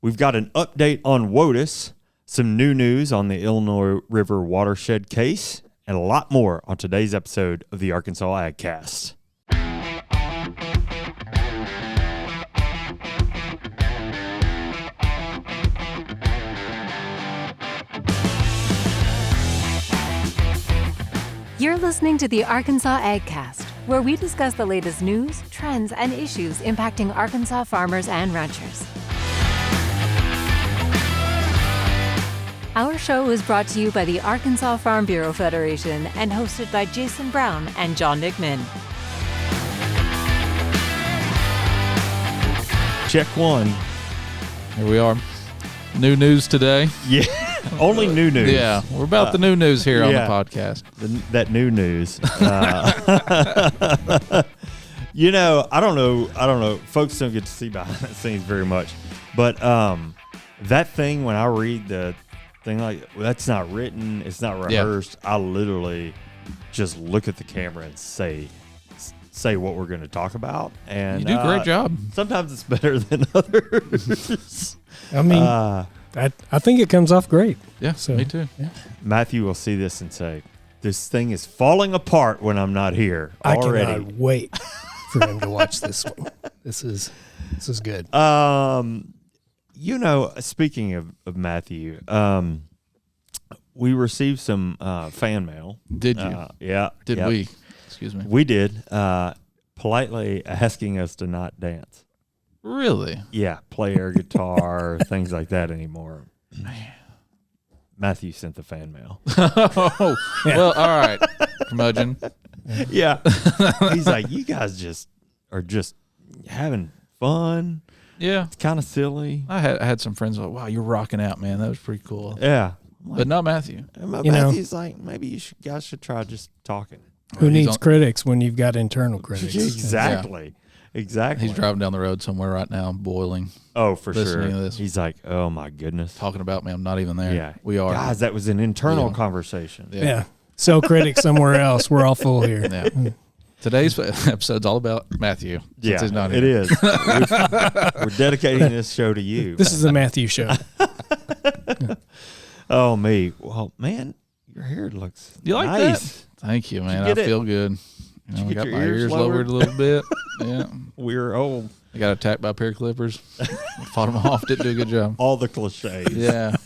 We've got an update on WOTUS, some new news on the Illinois River watershed case, and a lot more on today's episode of the Arkansas AgCast. You're listening to the Arkansas AgCast, where we discuss the latest news, trends, and issues impacting Arkansas farmers and ranchers. Our show is brought to you by the Arkansas Farm Bureau Federation and hosted by Jason Brown and John Nickman. Check one. Here we are. New news today. Yeah, only new news. Yeah, we're about the new news here on the podcast. That new news. I don't know. Folks don't get to see behind the scenes very much. But that thing, when I read the thing, like, that's not written, it's not rehearsed, I literally just look at the camera and say what we're going to talk about. And you do a great job. Sometimes it's better than others. I mean, I think it comes off great. Yeah, me too. Yeah. Matthew will see this and say, this thing is falling apart when I'm not here already. I cannot wait for him to watch this one. This is good. Speaking of Matthew, we received some fan mail. Did you? Yeah. Did we? Excuse me. We did. Politely asking us to not dance. Really? Yeah, play air guitar, things like that anymore. Man. Matthew sent the fan mail. Oh, well, all right. Curmudgeon. Yeah. He's like, you guys are just having fun. Yeah. It's kind of silly. I had some friends like, wow, you're rocking out, man. That was pretty cool. Yeah. But not Matthew. Matthew's like, maybe you guys should try just talking. Who needs critics when you've got internal critics? Exactly. Yeah. Exactly. He's driving down the road somewhere right now, boiling. Oh, for sure. To this. He's like, oh, my goodness. Talking about me. I'm not even there. Yeah. We are. Guys, that was an internal conversation. Yeah. Sell critics somewhere else. We're all full here. Yeah. Today's episode's all about Matthew. Yeah, he's not here. It is. We're dedicating this show to you. This is a Matthew show. Oh, me. Well, man, your hair looks nice. That? Thank you, man. I feel good. I got my ears lowered a little bit. Yeah. We're old. I got attacked by pair of clippers. Fought them off. Didn't do a good job. All the cliches. Yeah.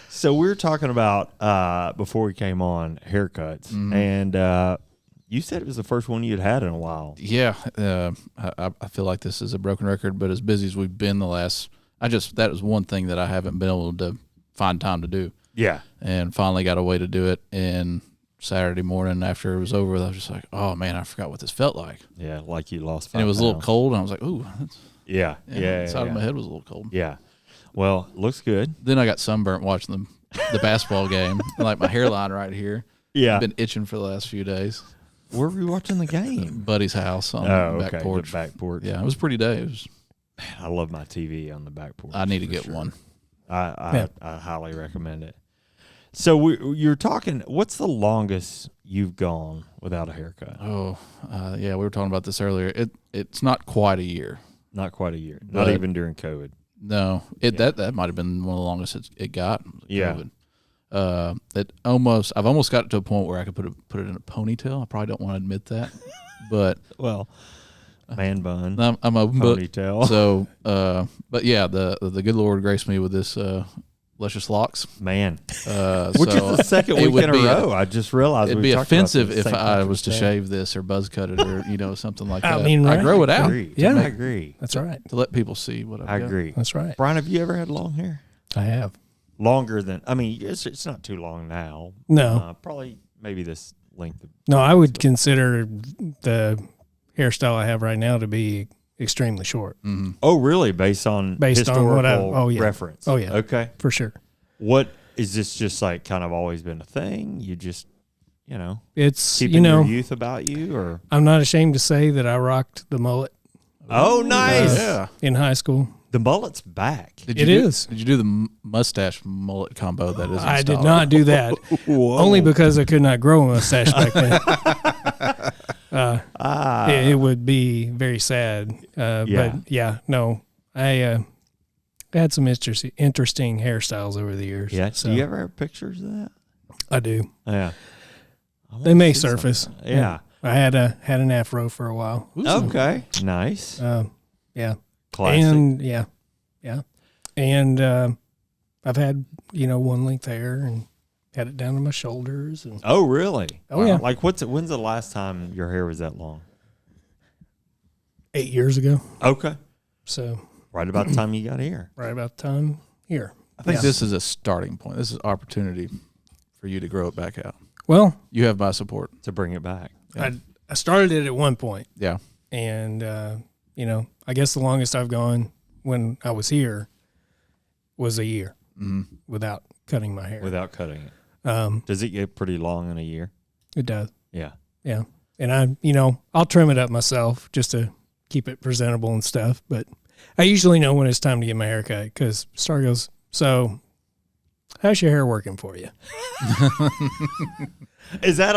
So we were talking about, before we came on, haircuts. And you said it was the first one you'd had in a while. Yeah. I feel like this is a broken record, but as busy as we've been that was one thing that I haven't been able to find time to do. Yeah. And finally got a way to do it. And Saturday morning after it was over, I was just like, oh, man, I forgot what this felt like. Yeah, like you lost 5 And it was pounds. a little cold, and I was like, ooh. Yeah. The side of my head was a little cold. Yeah. Well, looks good. Then I got sunburnt watching the basketball game. Like my hairline right here. Yeah. I've been itching for the last few days. Where were you watching the game? Buddy's house on the back porch. The back porch. Yeah, it was a pretty day. Man, I love my TV on the back porch. I need to get one. I highly recommend it. So you're talking, what's the longest you've gone without a haircut? Oh, yeah, we were talking about this earlier. It's not quite a year. Not quite a year. Not even during COVID. No, that might have been one of the longest it got. Yeah. I've almost got to a point where I could put it in a ponytail. I probably don't want to admit that, but well, man bun. I'm open ponytail. But yeah, the good Lord graced me with this luscious locks. Man, which so is the second week in a row. I just realized it'd be offensive if I was to shave this or buzz cut it or something like that. I mean, right? I grow it out. Yeah, I agree. That's right. To let people see what I've got. I agree. That's right. Brian, have you ever had long hair? I have. Longer than, I mean, it's not too long now. No. Probably maybe this length. No, I would consider the hairstyle I have right now to be extremely short. Mm-hmm. Oh, really? Based on historical reference? Oh, yeah. Okay. For sure. What, is this just like kind of always been a thing? You just, it's, keeping your youth about you? Or I'm not ashamed to say that I rocked the mullet. Oh, nice. In high school. The mullet's back. Did you do the mustache mullet combo that is I did not do that. Only because I could not grow a mustache back then. It would be very sad. But yeah, no. I had some interesting hairstyles over the years. Yeah. So Do you ever have pictures of that? I do. Yeah. They may surface. Yeah. I had an afro for a while. Okay. Nice. Yeah. Classic. And yeah. And I've had, one length hair and had it down to my shoulders. And Oh, really? Oh, yeah. Like, when's the last time your hair was that long? 8 years ago. Okay. So Right about the time you got here. right about the time here. I think this is a starting point. This is opportunity for you to grow it back out. Well, You have my support. To bring it back. Yeah. I started it at one point, Yeah. and I guess the longest I've gone when I was here was a year without cutting my hair. Without cutting it. Does it get pretty long in a year? It does. Yeah. Yeah. And I'll trim it up myself just to keep it presentable and stuff. But I usually know when it's time to get my hair cut because Star goes, "So how's your hair working for you?" Is that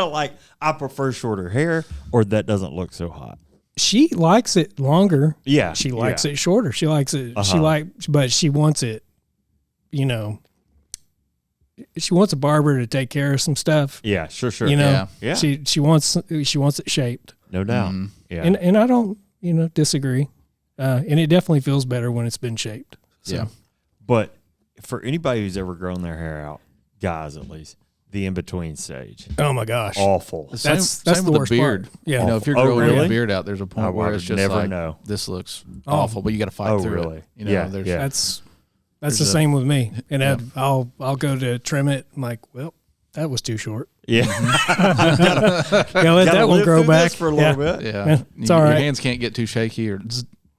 I prefer shorter hair, or that doesn't look so hot? She likes it longer. Yeah. She likes it shorter. She likes it. But she wants it, she wants a barber to take care of some stuff. Yeah, sure. Yeah. Yeah. She wants it shaped. No doubt. Mhm. Yeah. And I don't, disagree. And it definitely feels better when it's been shaped. So. Yeah. But for anybody who's ever grown their hair out, guys at least, the in-between stage, Oh my gosh. awful. That's same the with worst the beard. part. Yeah. If you're Oh, growing really? your beard out, there's a point I where would it's just never like, know. this looks awful, but you got to fight through really? it. Yeah, There's, yeah. That's There's the a- same with me. And Yeah. I'll go to trim it. I'm like, well, that was too short. Yeah. Gotta let Gotta that one live grow through back this for a little bit. Yeah. It's all Your right. hands can't get too shaky or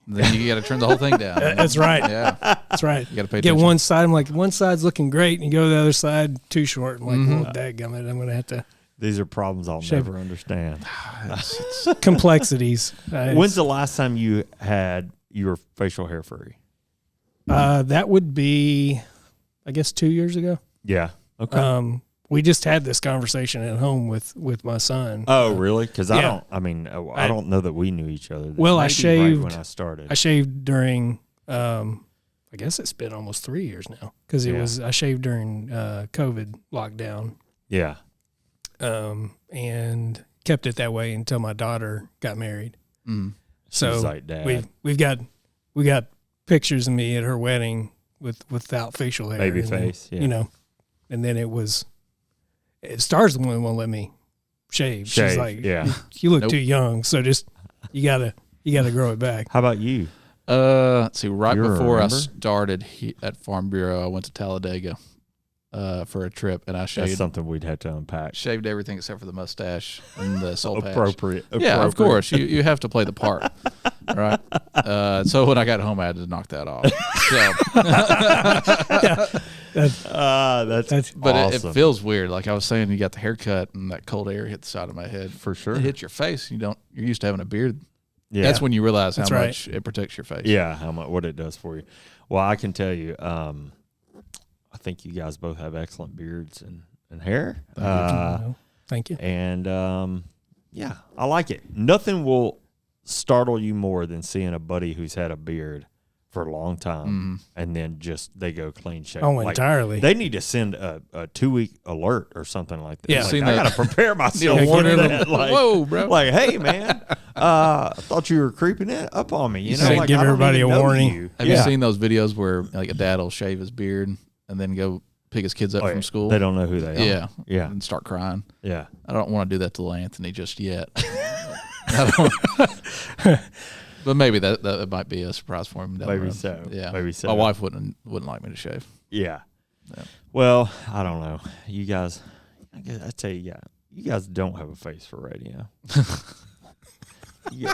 then you got to turn the whole thing down. That's right. Yeah. That's right. You got to pay Get attention. one side. I'm like, one side's looking great, and you go to the other side, too short. I'm like, Mm-hmm. well, dadgummit, I'm going to have to These are problems I'll Shave. never understand. complexities. When's the last time you had your facial hair free? That would be, I guess, 2 years ago. Yeah. Okay. We just had this conversation at home with my son. Oh, really? Because I yeah. don't know that we knew each other. Well, I Maybe shaved- right when I started. I shaved during, I guess it's been almost 3 years now because I shaved during COVID lockdown. Yeah. And kept it that way until my daughter got married. Mm. So She's like, Dad. we got pictures of me at her wedding without facial hair, Baby and then, face, yeah. and then Star's the one who won't let me shave. She's like, yeah. you look Nope. too young, so just you gotta grow it back. How about you? Let's see. Right You before I remember? started at Farm Bureau, I went to Talladega for a trip, and I That's shaved something we'd have to unpack. everything except for the mustache and the soul patch. Appropriate. Yeah, of course. You have to play the part, right? So when I got home, I had to knock that off. So, That's but awesome. it feels weird. Like I was saying, you got the haircut, and that cold air hit the side of my head. For sure. It hits your face. You're used to having a beard. Yeah. That's when you realize how That's right. much it protects your face. Yeah, what it does for you. Well, I can tell you, I think you guys both have excellent beards and hair. Thank you. And yeah, I like it. Nothing will startle you more than seeing a buddy who's had a beard for a long time and then they go clean shaven. Oh, entirely. They need to send a 2-week alert or something like that. Yeah. Like, Seen I that. got to prepare myself Yeah, for get in that. the- Like, whoa, bro. Like, hey, man, I thought you were creeping it up on me. You know, say like, give I don't everybody even a know warning. you. Have you seen those videos where like a dad will shave his beard and then go pick his kids up Oh, from yeah. school? They don't know who they are. Yeah. Yeah. And start crying. Yeah. I don't want to do that to little Anthony just yet. But maybe that might be a surprise for him. Down the Maybe road. so. Yeah. Maybe so. My wife wouldn't like me to shave. Yeah. Yeah. Well, I don't know. You guys, I tell you, you guys don't have a face for radio. Yeah,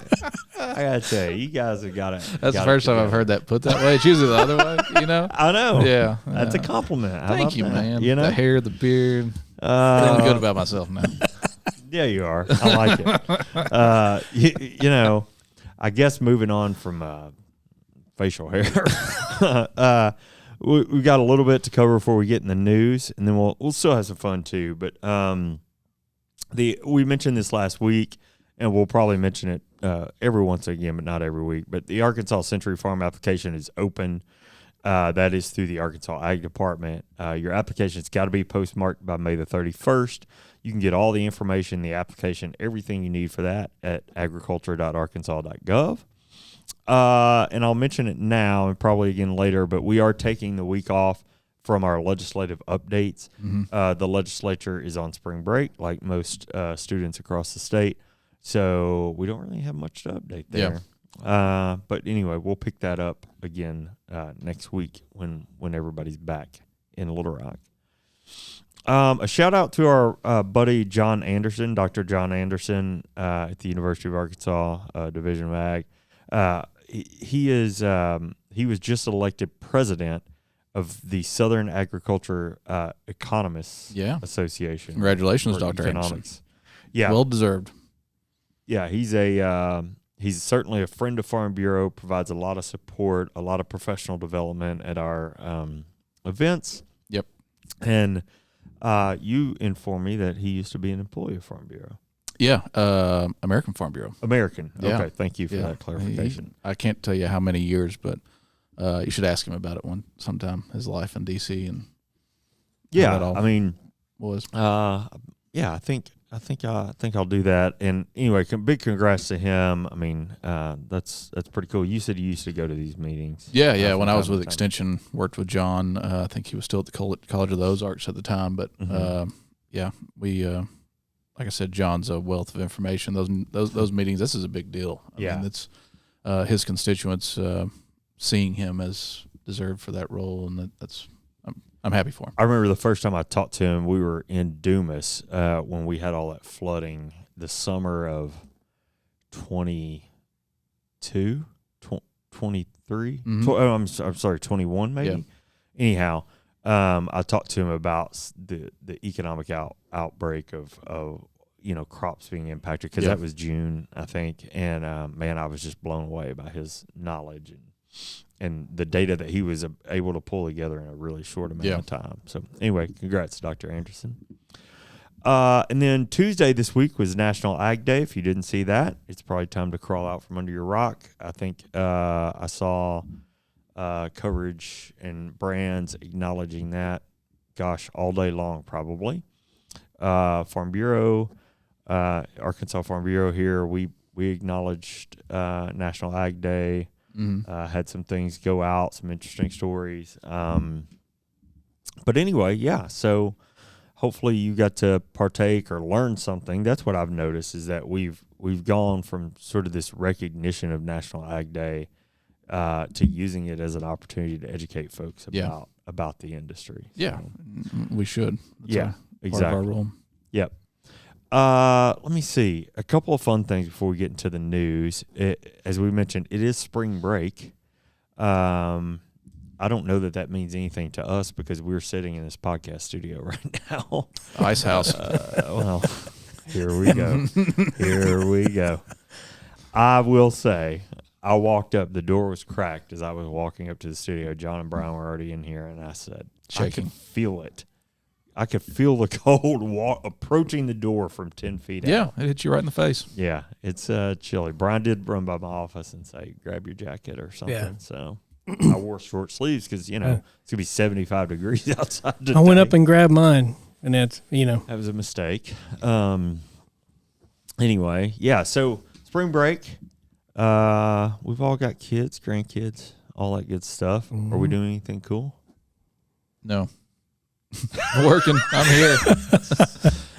I gotta tell you guys have got to. That's the first time I've heard that put that way. It's usually the other way, you know? I know. Yeah. That's yeah. a compliment. How Thank about you, that? man. You know, the hair, the beard. Feeling good about myself now. Yeah, you are. I like it. You know, I guess moving on from facial hair, we got a little bit to cover before we get in the news, and then we'll still have some fun too. But we mentioned this last week, and we'll probably mention it every once again, but not every week. But the Arkansas Century Farm application is open. That is through the Arkansas Ag Department. Your application's got to be postmarked by May the 31st. You can get all the information, the application, everything you need for that at agriculture.arkansas.gov. And I'll mention it now and probably again later, but we are taking the week off from our legislative updates. The legislature is on spring break, like most students across the state. So we don't really have much to update there. Yeah. But anyway, we'll pick that up again next week when everybody's back in Little Rock. A shout out to our buddy John Anderson, Dr. John Anderson at the University of Arkansas Division of Ag. He was just elected president of the Southern Agriculture Economists Association. Congratulations, Dr. Anderson. Yeah, well deserved. Yeah, he's certainly a friend of Farm Bureau. Provides a lot of support, a lot of professional development at our events. Yep. And you informed me that he used to be an employee of Farm Bureau. Yeah, American Farm Bureau. American. Yeah. Okay, thank you for that clarification. I can't tell you how many years, but you should ask him about it sometime. His life in D.C. and I mean, was. Yeah, I think I'll do that. And anyway, big congrats to him. I mean, that's pretty cool. You said you used to go to these meetings. Yeah. When I was with Extension, worked with John. I think he was still at the College of the Ozarks at the time. But we, like I said, John's a wealth of information. Those meetings. This is a big deal. I mean, it's his constituents seeing him as deserved for that role, and that's. I'm happy for him. I remember the first time I talked to him, we were in Dumas when we had all that flooding the summer of 22, 23. Mm-hmm. I'm sorry, 21 maybe. Yeah. Anyhow, I talked to him about the economic outbreak of crops being impacted because that was June, I think. And, man, I was just blown away by his knowledge and the data that he was able to pull together in a really short amount of time. So anyway, congrats, Dr. Anderson. And then Tuesday this week was National Ag Day. If you didn't see that, it's probably time to crawl out from under your rock. I think I saw coverage and brands acknowledging that, all day long probably. Farm Bureau, Arkansas Farm Bureau here, we acknowledged National Ag Day. Had some things go out, some interesting stories. But anyway, so hopefully you got to partake or learn something. That's what I've noticed is that we've gone from sort of this recognition of National Ag Day to using it as an opportunity to educate folks about the industry. Yeah, so, we should. That's exactly. Part of our role. Yep. Let me see. A couple of fun things before we get into the news. As we mentioned, it is spring break. I don't know that means anything to us because we're sitting in this podcast studio right now. Ice house. Well, here we go. Here we go. I will say, I walked up. The door was cracked as I was walking up to the studio. John and Brian were already in here, and I said, shaking. I can feel it. I could feel the cold approaching the door from 10 feet out. Yeah, it hit you right in the face. Yeah, it's chilly. Brian did run by my office and say, grab your jacket or something. Yeah. So I wore short sleeves because, it's going to be 75 degrees outside today. I went up and grabbed mine, and that's, That was a mistake. Anyway, so spring break. We've all got kids, grandkids, all that good stuff. Mm-hmm. Are we doing anything cool? No. Working. I'm here.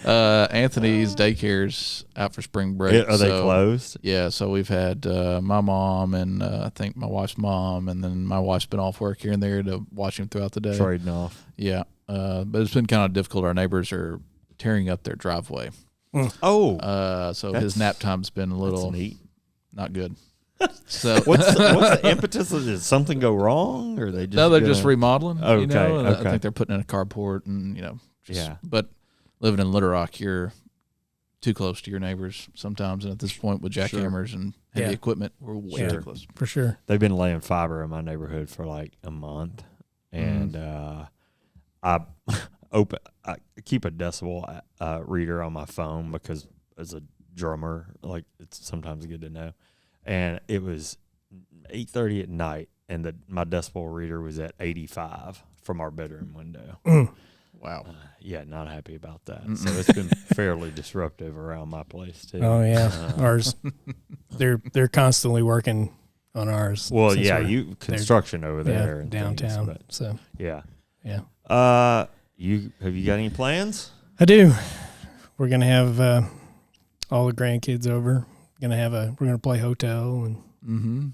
Anthony's daycare's out for spring break. Are they closed? Yeah, so we've had my mom and I think my wife's mom, and then my wife's been off work here and there to watch him throughout the day. Trading off. Yeah, but it's been kind of difficult. Our neighbors are tearing up their driveway. Oh. So his nap time's been a little not good. So what's the impetus of this? Something go wrong, or they just they're just remodeling. Okay, I think they're putting in a carport, and But living in Little Rock, you're too close to your neighbors sometimes, and at this point with jackhammers and heavy equipment, we're way too close. For sure. They've been laying fiber in my neighborhood for like a month, and I keep a decibel reader on my phone because as a drummer, like it's sometimes good to know. And it was 8:30 at night, and my decibel reader was at 85 from our bedroom window. Wow. Yeah, not happy about that. So it's been fairly disruptive around my place too. Oh yeah, ours. They're constantly working on ours. Well, yeah, construction over there and downtown. Things, so yeah. Yeah. You got any plans? I do. We're gonna have all the grandkids over. We're gonna play hotel and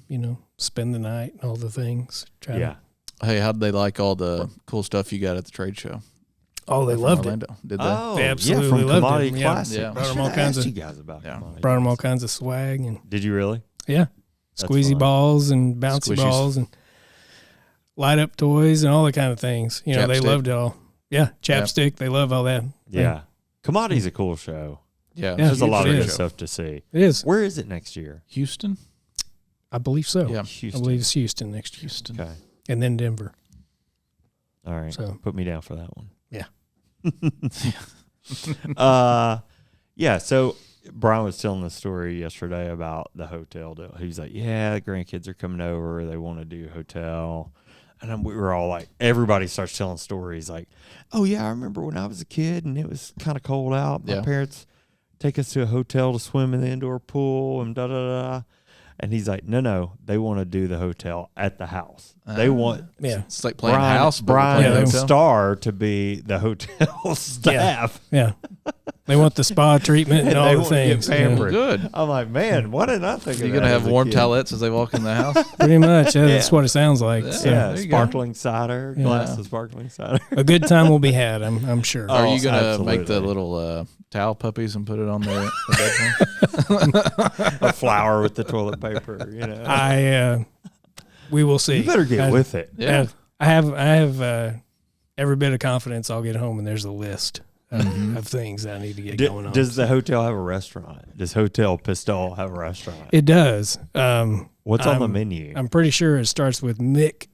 spend the night and all the things. Hey, how'd they like all the cool stuff you got at the trade show? Oh, they loved Orlando. it. Did they? They absolutely from loved Commodity it. Classic. Yeah. Brought them all kinds of you guys about Commodity brought them all Classic. kinds of swag and Did you really? yeah, That's squeezy fun. balls and bouncy Squishies. balls and light up toys and all the kind of things. They Chapstick. loved it all. Yeah, chapstick. They love all that. Yeah. Commodity's a cool show. Yeah. There's a it lot of good is. stuff to see. It is. Where is it next year? Houston? I believe so. Yeah. I Houston. believe it's Houston next year, Houston. Okay. and then Denver. All right. So- Put me down for that one. Yeah. Yeah. So Brian was telling the story yesterday about the hotel deal. He was like, yeah, the grandkids are coming over. They want to do hotel. And we were all like, everybody starts telling stories like, oh, yeah, I remember when I was a kid and it was kind of cold out. My parents take us to a hotel to swim in the indoor pool and da-da-da. And he's like, no, they want to do the hotel at the house. They want It's like playing Brian, house, but we're Brian playing and hotel. Star to be the hotel staff. Yeah. They want the spa treatment and And all they the want to get things. pampered. Good. I'm like, man, why didn't I think of that? You're going to have as a warm kid? towelettes as they walk in the house? Pretty much. That's what it sounds like. Yeah. So Yeah, there you go. sparkling cider, glass of sparkling cider. a good time will be had, I'm sure. Are you going to absolutely. make the little towel puppies and put it on there? A flower with the toilet paper, We will see. You better get with it. Yeah. I have every bit of confidence I'll get home and there's a list of things I need to get going on. Does the hotel have a restaurant? Does Hotel Pistol have a restaurant? It does. What's on the menu? I'm pretty sure it starts with Mick.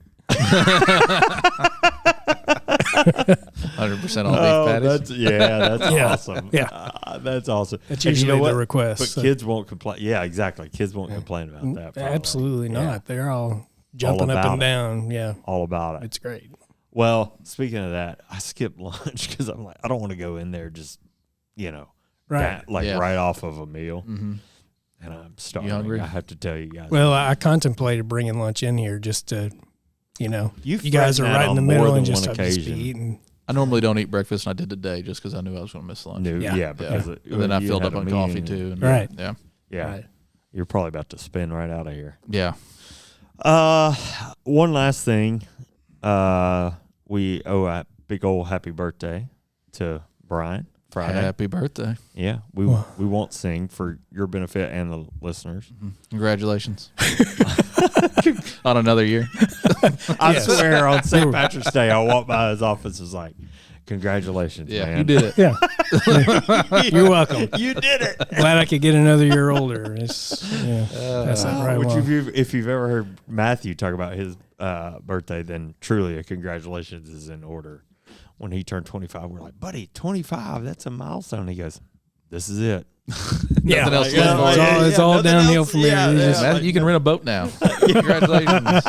100% all beef patties. That's Yeah. awesome. Yeah. That's awesome. That's And usually the what? request. But so- kids won't complain. Yeah, exactly. Kids won't complain about that. probably. Absolutely Yeah. not. They're all jumping up about and it. down. Yeah, All about it. it's great. Well, speaking of that, I skipped lunch because I'm like, I don't want to go in there just, Right. right off of a meal. Mm-hmm. And I'm starving. You hungry? I have to tell you guys. Well, I contemplated bringing lunch in here just to, You've you guys are threatened that right in the on more middle than and just one up to occasion. speed. And I normally don't eat breakfast, and I did today just because I knew I was going to miss lunch. No, Yeah. because And then I you filled had up a on coffee meeting too. and- And Right. Yeah. Yeah. Right. You're probably about to spin right out of here. Yeah. One last thing. We owe a big old happy birthday to Brian Friday. Happy birthday. Yeah, we won't sing for your benefit and the listeners. Congratulations. On another year. I swear on St. Patrick's Day, I walked by his office and was like, congratulations, Yeah, man. you did it. yeah, you're welcome. You did it. Glad I could get another year older. That's not right. If you've ever heard Matthew talk about his birthday, then truly a congratulations is in order. When he turned 25, we're like, buddy, 25, that's a milestone. He goes, this is it. Yeah, Nothing else it's to look forward to. all nothing downhill else. from here. Yeah, You yeah. just- Man, you can rent a boat now. Congratulations.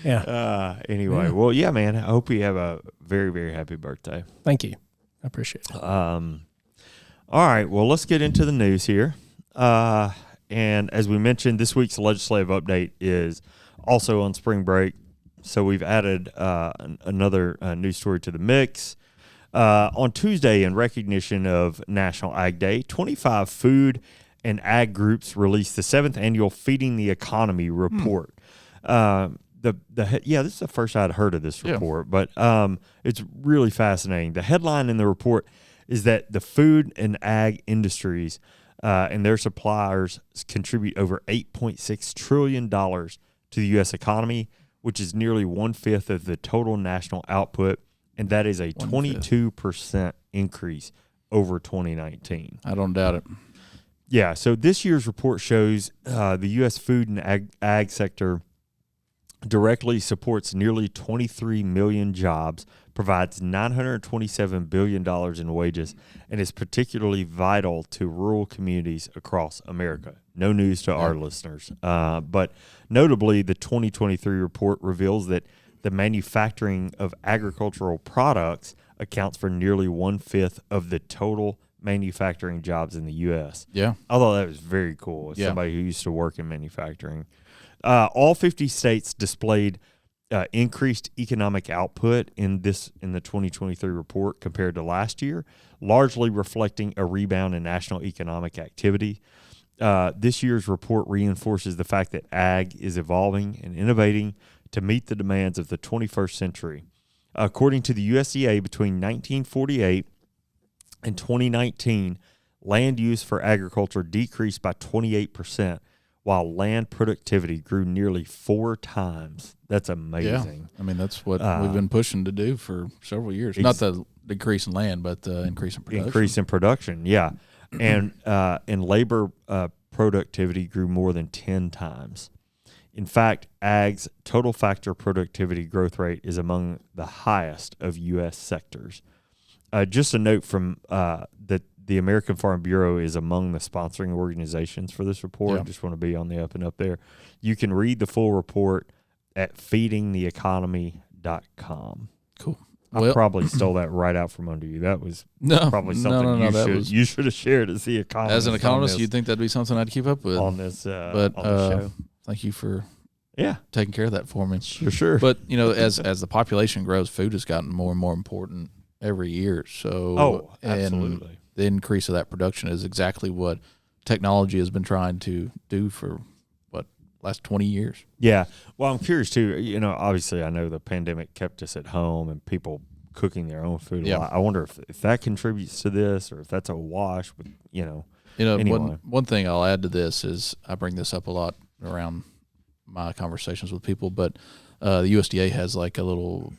yeah. Anyway, well, yeah, man. I hope you have a very, very happy birthday. Thank you. I appreciate it. All right. Well, let's get into the news here. And as we mentioned, this week's legislative update is also on spring break. So we've added another news story to the mix. On Tuesday, in recognition of National Ag Day, 25 food and ag groups released the 7th annual Feeding the Economy report. This is the first I'd heard of this report, but it's really fascinating. The headline in the report is that the food and ag industries and their suppliers contribute over $8.6 trillion to the U.S. economy, which is nearly 1/5 of the total national output, and that is a 22% increase over 2019. I don't doubt it. Yeah, so this year's report shows the U.S. food and ag sector directly supports nearly 23 million jobs, provides $927 billion in wages, and is particularly vital to rural communities across America. No news to our listeners. But notably, the 2023 report reveals that the manufacturing of agricultural products accounts for nearly 1/5 of the total manufacturing jobs in the U.S. Yeah. I thought that was very cool as somebody who used to work in manufacturing. All 50 states displayed increased economic output in the 2023 report compared to last year, largely reflecting a rebound in national economic activity. This year's report reinforces the fact that ag is evolving and innovating to meet the demands of the 21st century. According to the USDA, between 1948 and 2019, land use for agriculture decreased by 28%, while land productivity grew nearly 4 times. That's amazing. Yeah. I mean, that's what we've been pushing to do for several years. Not the decrease in land, but the increase in production. Increase in production, yeah. And labor productivity grew more than 10 times. In fact, ag's total factor productivity growth rate is among the highest of U.S. sectors. Just a note from that the American Farm Bureau is among the sponsoring organizations for this report. Yeah. Just want to be on the up and up there. You can read the full report at feedingtheeconomy.com. Cool. I probably stole that right out from under you. That was probably something you should have shared as the economist. As an economist, you'd think that'd be something I'd keep up with on this on this show. Thank you for taking care of that for me. Sure. But, as the population grows, food has gotten more and more important every year. So, absolutely. And the increase of that production is exactly what technology has been trying to do for, last 20 years. Yeah. Well, I'm curious, too. Obviously, I know the pandemic kept us at home and people cooking their own food a lot. I wonder if that contributes to this or if that's a wash with, anyway. One thing I'll add to this is I bring this up a lot around my conversations with people, but the USDA has like a little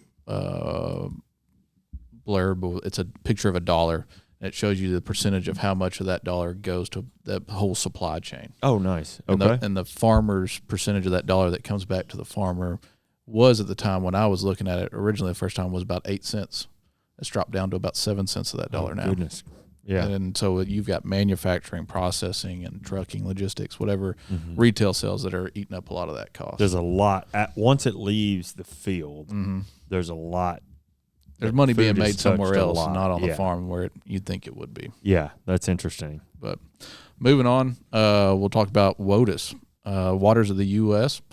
blurb. It's a picture of $1. And it shows you the percentage of how much of that dollar goes to the whole supply chain. Oh, nice. Okay. And the farmer's percentage of that dollar that comes back to the farmer was, at the time when I was looking at it originally, the first time was about 8 cents. It's dropped down to about 7 cents of that dollar now. Goodness. Yeah. And so you've got manufacturing, processing, and trucking, logistics, whatever retail sales that are eating up a lot of that cost. There's a lot. Once it leaves the field, there's a lot. There's money being made somewhere else, not on the farm where you'd think it would be. Yeah, that's interesting. But moving on, we'll talk about WOTUS, Waters of the U.S.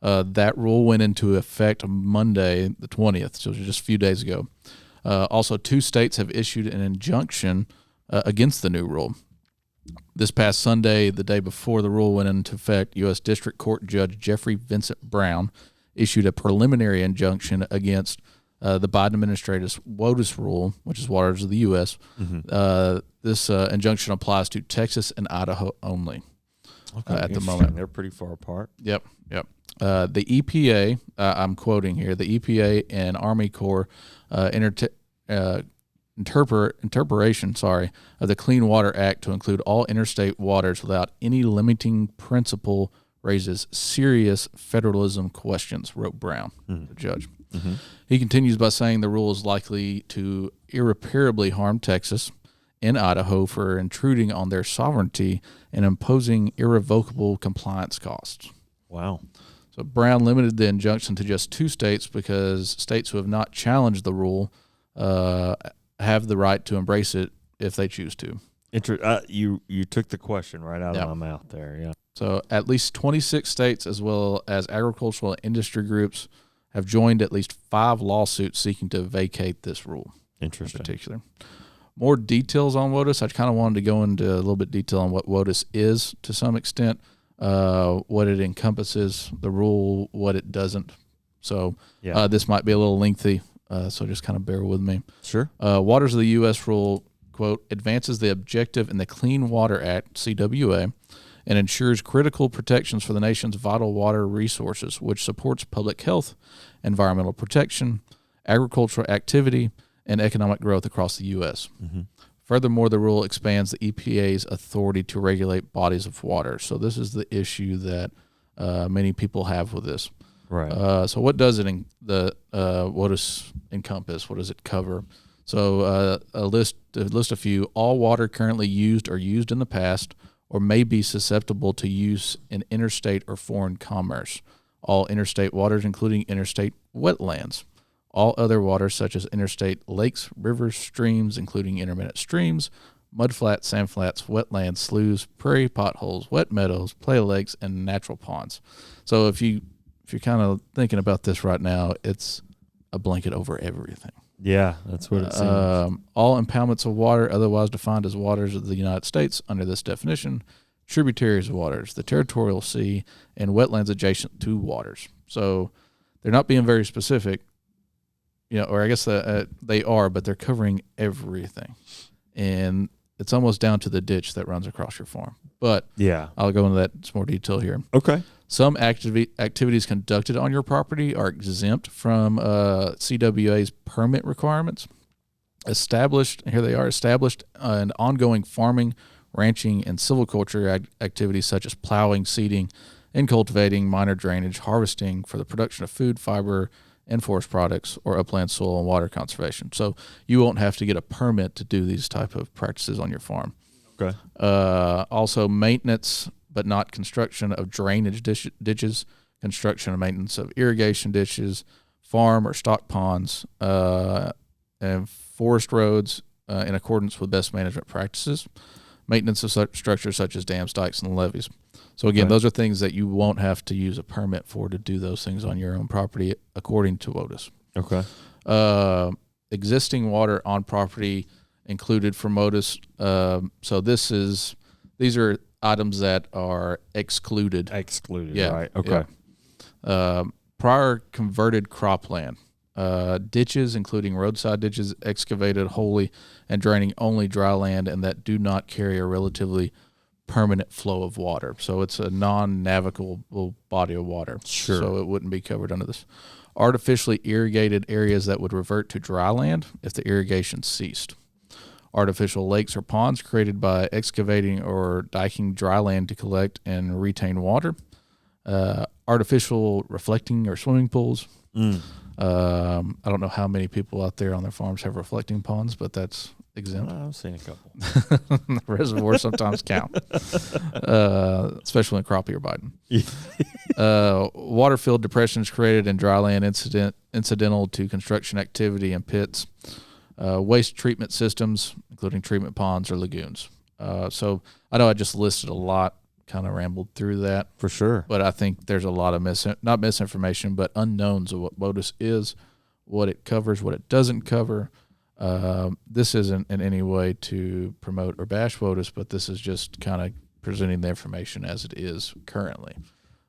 That rule went into effect on Monday, the 20th, so just a few days ago. Also, 2 states have issued an injunction against the new rule. This past Sunday, the day before the rule went into effect, U.S. District Court Judge Jeffrey Vincent Brown issued a preliminary injunction against the Biden administration's WOTUS rule, which is Waters of the U.S. This injunction applies to Texas and Idaho only at the moment. They're pretty far apart. Yep. The EPA, I'm quoting here, the EPA and Army Corps interpretation of the Clean Water Act to include all interstate waters without any limiting principle raises serious federalism questions, wrote Brown, the judge. He continues by saying the rule is likely to irreparably harm Texas and Idaho for intruding on their sovereignty and imposing irrevocable compliance costs. Wow. So Brown limited the injunction to just 2 states because states who have not challenged the rule have the right to embrace it if they choose to. You took the question right out of my mouth there, yeah. So at least 26 states as well as agricultural industry groups have joined at least 5 lawsuits seeking to vacate this rule. Interesting. In particular. More details on WOTUS. I kind of wanted to go into a little bit detail on what WOTUS is to some extent, what it encompasses, the rule, what it doesn't. So this might be a little lengthy, so just kind of bear with me. Sure. Waters of the U.S. rule, quote, advances the objective in the Clean Water Act, CWA, and ensures critical protections for the nation's vital water resources, which supports public health, environmental protection, agricultural activity, and economic growth across the U.S. Furthermore, the rule expands the EPA's authority to regulate bodies of water. So this is the issue that many people have with this. Right. So what does the WOTUS encompass? What does it cover? So a list a few. All water currently used or used in the past or may be susceptible to use in interstate or foreign commerce. All interstate waters, including interstate wetlands. All other waters, such as interstate lakes, rivers, streams, including intermittent streams, mudflats, sandflats, wetlands, sloughs, prairie potholes, wet meadows, play lakes, and natural ponds. So if you're kind of thinking about this right now, it's a blanket over everything. Yeah, that's what it seems. All impoundments of water, otherwise defined as waters of the United States under this definition, tributaries of waters, the territorial sea, and wetlands adjacent to waters. So they're not being very specific, or I guess they are, but they're covering everything. And it's almost down to the ditch that runs across your farm. But yeah, I'll go into that in some more detail here. Okay. Some activities conducted on your property are exempt from CWA's permit requirements. Established and ongoing farming, ranching, and silviculture activities such as plowing, seeding, and cultivating, minor drainage, harvesting for the production of food, fiber, and forest products, or upland soil and water conservation. So you won't have to get a permit to do these type of practices on your farm. Okay. Also, maintenance but not construction of drainage ditches, construction and maintenance of irrigation ditches, farm or stock ponds, and forest roads in accordance with best management practices, maintenance of such structures such as dams, dikes, and levees. So again, those are things that you won't have to use a permit for to do those things on your own property according to WOTUS. Okay. Existing water on property included for WOTUS. So these are items that are excluded. Excluded, right. Okay. Yeah. Prior converted cropland. Ditches, including roadside ditches, excavated wholly and draining only dry land and that do not carry a relatively permanent flow of water. So it's a non-navigable body of water. Sure. So it wouldn't be covered under this. Artificially irrigated areas that would revert to dry land if the irrigation ceased. Artificial lakes or ponds created by excavating or diking dry land to collect and retain water. Artificial reflecting or swimming pools. I don't know how many people out there on their farms have reflecting ponds, but that's exempt. I've seen a couple. Reservoirs sometimes count, especially when crappie are biting. Water-filled depressions created in dry land incidental to construction activity and pits. Waste treatment systems, including treatment ponds or lagoons. So I know I just listed a lot, kind of rambled through that. For sure. But I think there's a lot of not misinformation, but unknowns of what WOTUS is, what it covers, what it doesn't cover. This isn't in any way to promote or bash WOTUS, but this is just kind of presenting the information as it is currently.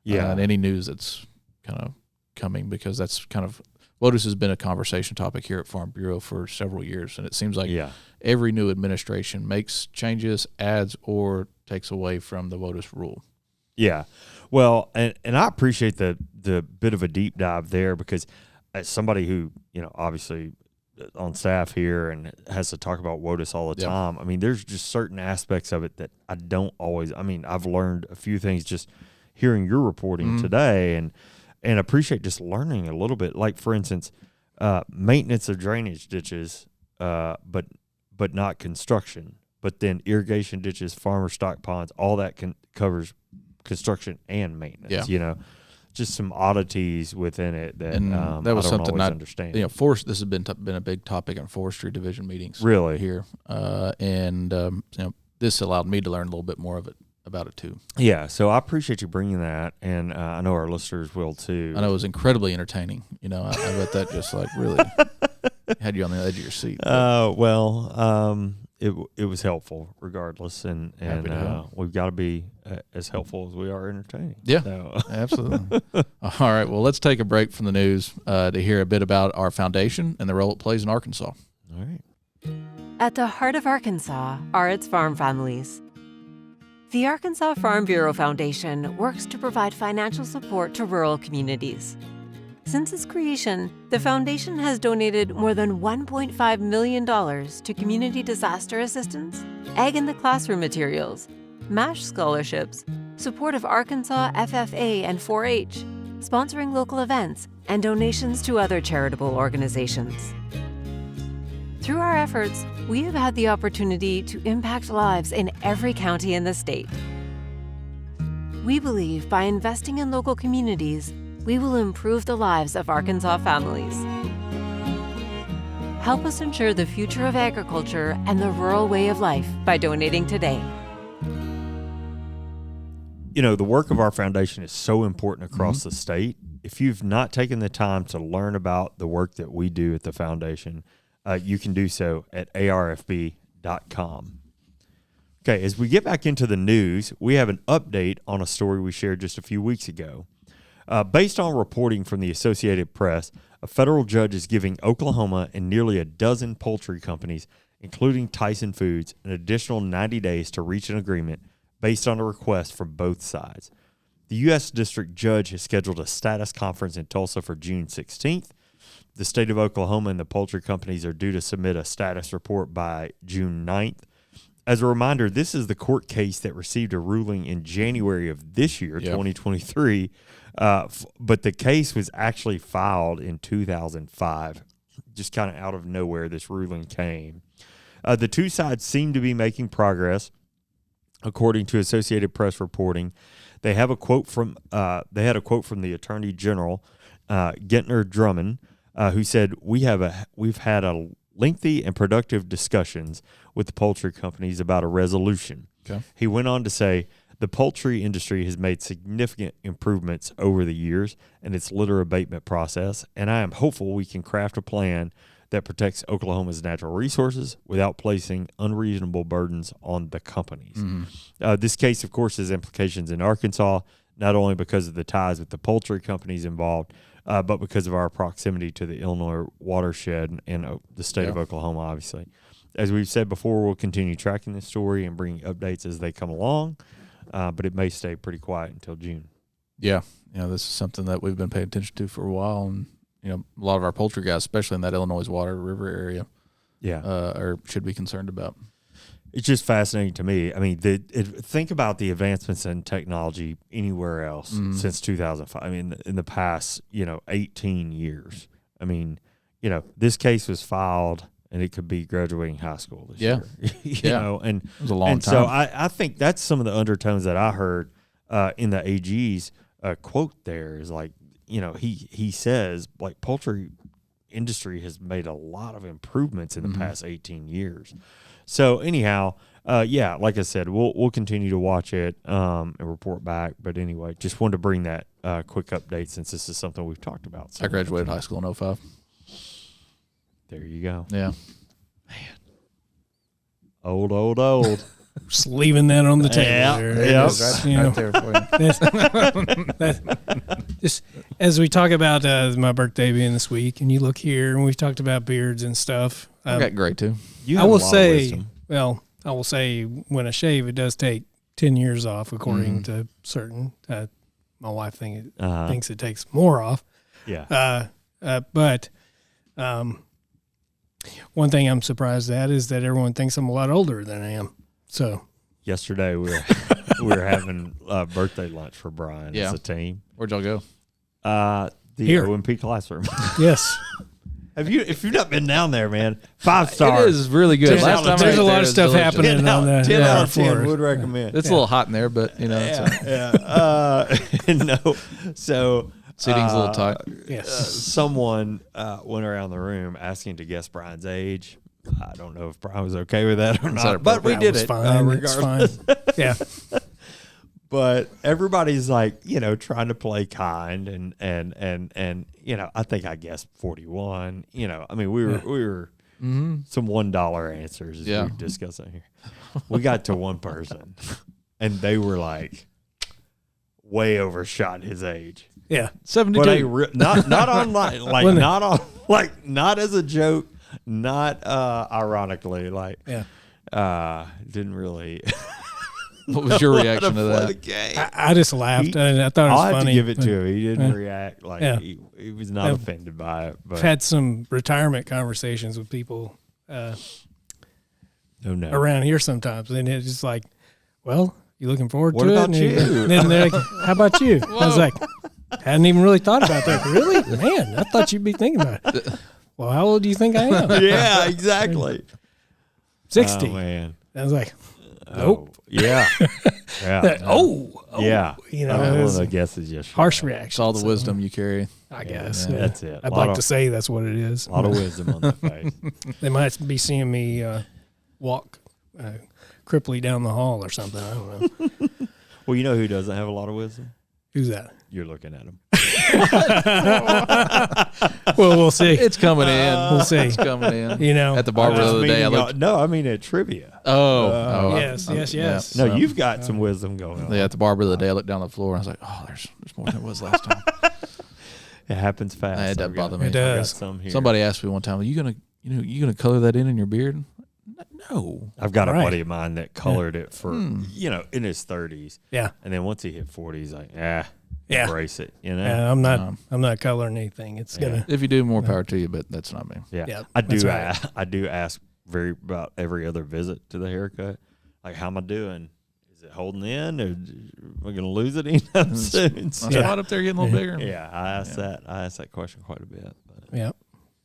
Yeah. And any news that's kind of coming, because that's kind of WOTUS has been a conversation topic here at Farm Bureau for several years, and it seems like every new administration makes changes, adds, or takes away from the WOTUS rule. Yeah. Well, and I appreciate the bit of a deep dive there, because as somebody who, obviously on staff here and has to talk about WOTUS all the time, I mean, there's just certain aspects of it that I don't always, I've learned a few things just hearing your reporting today, and appreciate just learning a little bit. Like, for instance, maintenance of drainage ditches, but not construction. But then irrigation ditches, farmer stock ponds, all that covers construction and maintenance. Just some oddities within it that that was I don't something always I understand. This has been a big topic in forestry division meetings. Really here, this allowed me to learn a little bit more about it too. Yeah, so I appreciate you bringing that, and I know our listeners will too. I know it was incredibly entertaining. I bet that just like really had you on the edge of your seat. It was helpful regardless, and we've got to be as helpful as we are entertaining. Yeah, so. Absolutely. All right, well, let's take a break from the news to hear a bit about our foundation and the role it plays in Arkansas. All right. At the heart of Arkansas are its farm families. The Arkansas Farm Bureau Foundation works to provide financial support to rural communities. Since its creation, the foundation has donated more than $1.5 million to community disaster assistance, Egg in the Classroom materials, MASH scholarships, support of Arkansas FFA and 4-H, sponsoring local events, and donations to other charitable organizations. Through our efforts, we have had the opportunity to impact lives in every county in the state, We believe by investing in local communities, we will improve the lives of Arkansas families. Help us ensure the future of agriculture and the rural way of life by donating today. You know, the work of our foundation is so important across the state. If you've not taken the time to learn about the work that we do at the foundation, you can do so at arfb.com. Okay, as we get back into the news, we have an update on a story we shared just a few weeks ago. Based on reporting from the Associated Press, a federal judge is giving Oklahoma and nearly a dozen poultry companies, including Tyson Foods, an additional 90 days to reach an agreement based on a request from both sides. The U.S. District Judge has scheduled a status conference in Tulsa for June 16th. The state of Oklahoma and the poultry companies are due to submit a status report by June 9th. As a reminder, this is the court case that received a ruling in January of this year, 2023, but the case was actually filed in 2005. Just kind of out of nowhere, this ruling came. The two sides seem to be making progress. According to Associated Press reporting, they have a quote from the Attorney General, Gentner Drummond, who said, "We've had a lengthy and productive discussions with the poultry companies about a resolution." Okay. He went on to say, "The poultry industry has made significant improvements over the years in its litter abatement process, and I am hopeful we can craft a plan that protects Oklahoma's natural resources without placing unreasonable burdens on the companies." This case, of course, has implications in Arkansas, not only because of the ties with the poultry companies involved, but because of our proximity to the Illinois watershed and the state of Oklahoma, obviously. As we've said before, we'll continue tracking this story and bringing updates as they come along, but it may stay pretty quiet until June. Yeah. This is something that we've been paying attention to for a while, and a lot of our poultry guys, especially in that Illinois water river area, should be concerned about. It's just fascinating to me. I mean, think about the advancements in technology anywhere else since 2005. I mean, in the past, 18 years. I mean, this case was filed, and it could be graduating high school this year. And it was a long time. So I think that's some of the undertones that I heard in the AG's quote there is like, he says, like, poultry industry has made a lot of improvements in the past 18 years. So anyhow, like I said, we'll continue to watch it and report back. But anyway, just wanted to bring that quick update since this is something we've talked about. I graduated high school in 2005. There you go. Yeah. Man. Old. Just leaving that on the table there. Right there for you. Just as we talk about my birthday being this week, and you look here, and we've talked about beards and stuff. I got great too. I will say when I shave, it does take 10 years off, according to certain. My wife thinks it takes more off. Yeah. But one thing I'm surprised at is that everyone thinks I'm a lot older than I am. So yesterday we were having birthday lunch for Brian as a team. Where'd y'all go? The Here. OMP classroom. Yes. If you've not been down there, man, 5 stars. It is really good. There's a lot of stuff happening on the 10 out of 10 would recommend. It's a little hot in there, but no. So seating's a little tight. Yes. Someone went around the room asking to guess Brian's age. I don't know if Brian was okay with that or not, but we did it. Regardless. It's fine. Yeah. But everybody's like, trying to play kind and I think I guessed 41. I mean, we were some $1 answers as we were discussing here. We got to one person, and they were like way overshot his age. Yeah, 72. But not as a joke, not ironically, didn't really. What was your reaction to that? I just laughed. I thought it was funny. I had to give it to him. He didn't react he was not offended by it. But I've had some retirement conversations with people around here sometimes, and it's just like, well, you looking forward to it? What about you? And then they're like, how about you? I was like, hadn't even really thought about that. Really? Man, I thought you'd be thinking about it. Well, how old do you think I am? Yeah, exactly. 60. Oh, man. I was like, Nope. Yeah. Yeah. Yeah. You know, One it of was the guesses yesterday. harsh reaction. It's all the wisdom you carry. I guess. Yeah. That's it. I'd like to say that's what it is. A lot of wisdom on the face. They might be seeing me walk cripply down the hall or something. I don't know. Well, you know who doesn't have a lot of wisdom? Who's that? You're looking at him. Well, we'll see. It's coming in. We'll see. It's coming in. You know, At the barber the other day, I looked. No, I mean at trivia. yes. No, you've got some wisdom going on. Yeah, at the barber the other day, I looked down the floor and I was like, oh, there's more than there was last time. It happens fast. It doesn't bother me. It does. Somebody asked me one time, "Are you gonna color that in your beard?" No. I've got a Right. buddy of mine that colored it for in his 30s. Yeah. And then once he hit 40, he's like, Yeah. embrace it. You know. Yeah, I'm not coloring anything. It's gonna. If you do, more power to you, but that's not me. Yeah. Yeah, I that's do. right. I do ask about every other visit to the haircut, like, how am I doing? Is it holding in, or am I going to lose it anytime soon? It's hot up there, getting a little bigger. Yeah, I ask that question quite a bit. But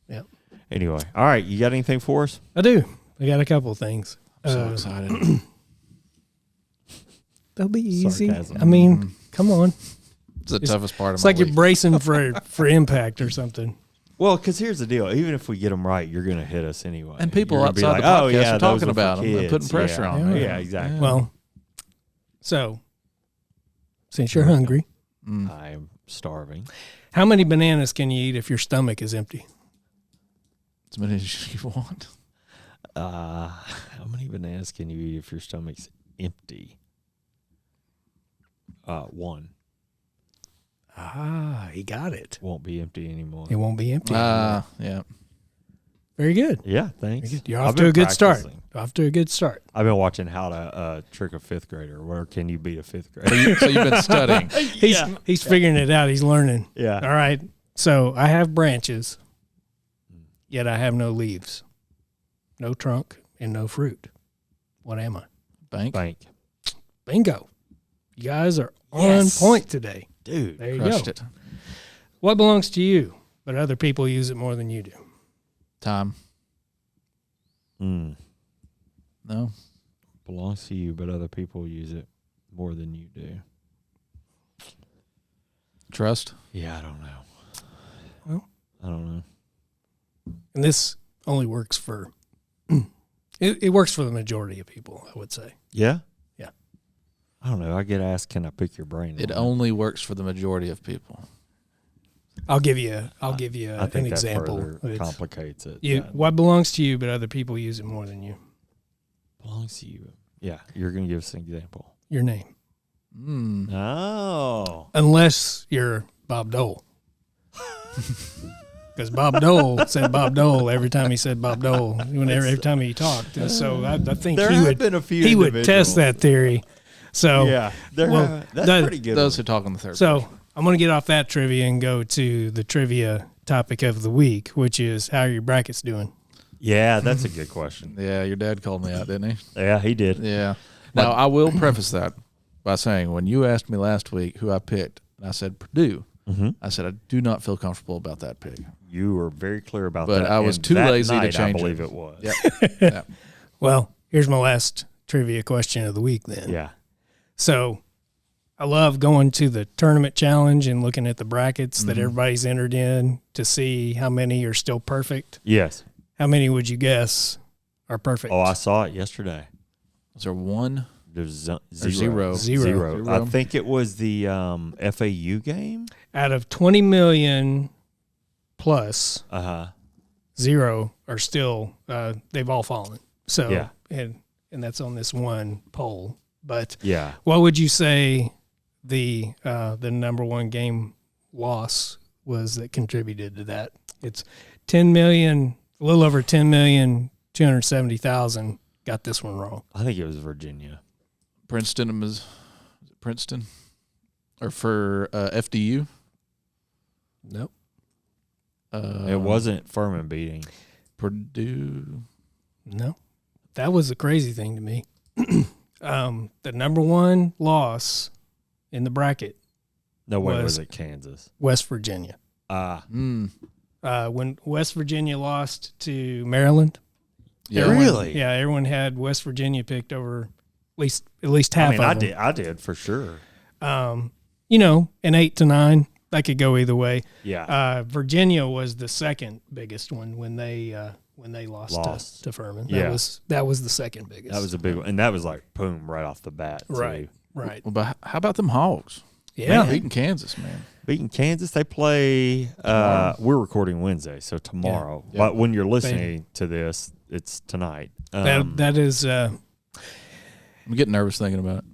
Yep. anyway, all right, you got anything for us? I do. I got a couple of things. I'm so excited. They'll be easy. Sarcasm. I mean, come on. It's the toughest part of It's my like week. you're bracing for impact or something. Well, because here's the deal: even if we get them right, you're going to hit us anyway. And people You're gonna be outside the like, podcast are those talking for about them and kids. putting pressure Yeah. on them. Yeah, exactly. Well, so since you're hungry, I am starving. how many bananas can you eat if your stomach is empty? As many as you want. How many bananas can you eat if your stomach's empty? One. Ah, he got it. Won't be empty anymore. It won't be empty. Yeah. Very good. Yeah, thanks. Very good. You're off I've to been a good start. practicing. Off to a good start. I've been watching How to Trick a Fifth Grader. Where can you beat a fifth grader? So you've been studying. He's figuring it out. He's learning. Yeah. All right. So I have branches, yet I have no leaves, no trunk, and no fruit. What am I? Bank. Bingo. You guys are Yes. on point today. Dude. There you Crushed go. it. What belongs to you, but other people use it more than you do? Time. No. Belongs to you, but other people use it more than you do. Trust. Yeah, I don't know. Well. I don't know. And this only works for it works for the majority of people, I would say. Yeah? Yeah. I don't know. I get asked, can I pick your brain? It on only works for the majority of people. I'll give you I an think that example. further It's- complicates it. you, what belongs to you, but other people use it more than you? Belongs to you. Yeah, you're going to give us an example. Your name. Oh. Unless you're Bob Dole. Because Bob Dole said Bob Dole every time he said Bob Dole, every time he talked. And so I think There he have would been a few he would individuals. test that theory. So Yeah, Well, that's that- pretty good. Those who talk on the third. So I'm going to get off that trivia and go to the trivia topic of the week, which is how are your brackets doing? Yeah, that's a good question. Yeah, your dad called me out, didn't he? Yeah, he did. Yeah. Now, I will preface that by saying when you asked me last week who I picked, and I said Purdue, I said I do not feel comfortable about that pick. You were very clear about But that. I was and too that lazy to night, change I believe it. it was. Yeah. Well, here's my last trivia question of the week then. Yeah. So I love going to the tournament challenge and looking at the brackets that everybody's entered in to see how many are still perfect. Yes. How many would you guess are perfect? Oh, I saw it yesterday. Was there one? There's Zero. Zero. I think it was the FAU game. Out of 20 million plus, Uh-huh. 0 are still they've all fallen. So Yeah. and that's on this one poll. But Yeah. what would you say the number one game loss was that contributed to that? It's 10 million, a little over 10,270,000 got this one wrong. I think it was Virginia. Princeton is it Princeton? Or for FDU? Nope. It wasn't Furman beating. Purdue. No. That was the crazy thing to me. The number one loss in the bracket, No way Was- was it Kansas. West Virginia. Mm. When West Virginia lost to Maryland, Yeah. Really? everyone had West Virginia picked over at least half of them. I did for sure. An 8 to 9, that could go either way. Yeah. Virginia was the second biggest one when they lost. To Furman. That was the second biggest. That was a big one, and that was like boom right off the bat. Right. Well, but how about them Hogs? Yeah, man, beating Kansas, man. Beating Kansas, they play. We're recording Wednesday, so tomorrow. Yeah. But when you're listening to this, it's tonight. That is. I'm getting nervous thinking about it.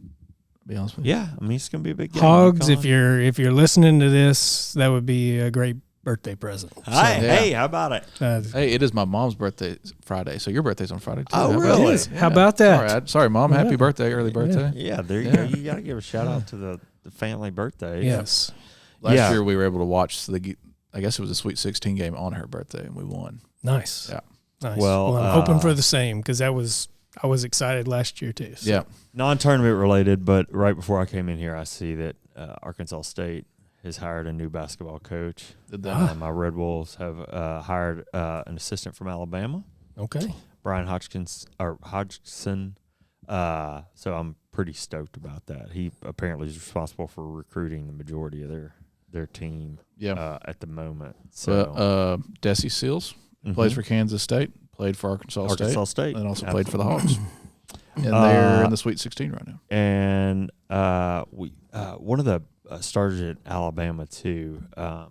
To be honest with you. Yeah, I mean it's gonna be a big game. Hogs. If you're listening to this, that would be a great birthday present. Hey, how about it? Hey, it is my mom's birthday Friday, so your birthday's on Friday too. Oh, really? Yeah. How about that? Sorry, Mom. Happy birthday, early birthday. Yeah, there you go. You got to give a shout out to the family birthday. Yes. Last year we were able to watch I guess it was a Sweet 16 game on her birthday, and we won. Nice. Yeah. Nice. Well, I'm hoping for the same because I was excited last year too. So. Yeah. Non-tournament related, but right before I came in here, I see that Arkansas State has hired a new basketball coach. My Red Wolves have hired an assistant from Alabama. Okay. Brian Hodgson. So I'm pretty stoked about that. He apparently is responsible for recruiting the majority of their team at the moment. So Desi Seals plays for Kansas State, played for Arkansas State, and also played for the Hawks. And they're in the Sweet 16 right now. And one of the starters at Alabama too. Oh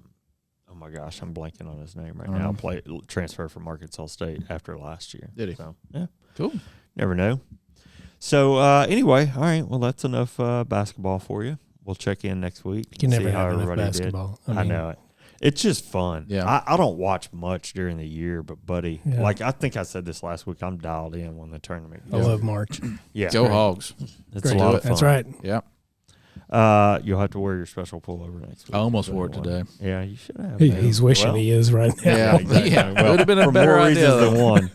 my gosh, I'm blanking on his name right now. Transferred from Arkansas State after last year. Did he? So yeah, cool. Never know. So anyway, all right. Well, that's enough basketball for you. We'll check in next week. You can never have enough basketball. I know it. It's just fun. Yeah. I don't watch much during the year, but buddy, like I think I said this last week, I'm dialed in when the tournament goes. I love March. Yeah. Go Hogs. It's a lot of fun. That's right. Yeah. You'll have to wear your special pullover next week. I almost wore it today. Yeah, you should have. He's wishing he is right now. Yeah, exactly. Well, it would have been a better more idea reasons than one.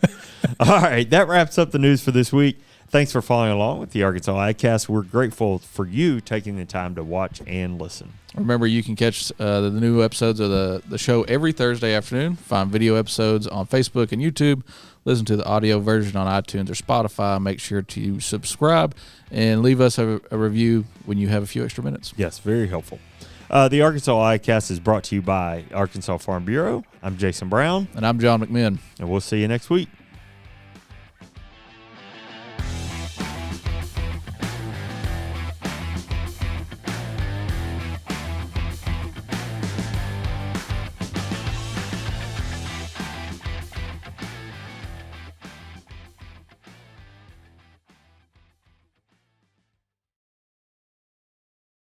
All right, that wraps up the news for this week. Thanks for following along with the Arkansas AgCast. We're grateful for you taking the time to watch and listen. Remember, you can catch the new episodes of the show every Thursday afternoon. Find video episodes on Facebook and YouTube. Listen to the audio version on iTunes or Spotify. Make sure to subscribe and leave us a review when you have a few extra minutes. Yes, very helpful. The Arkansas AgCast is brought to you by Arkansas Farm Bureau. I'm Jason Brown. And I'm John McMinn. And we'll see you next week.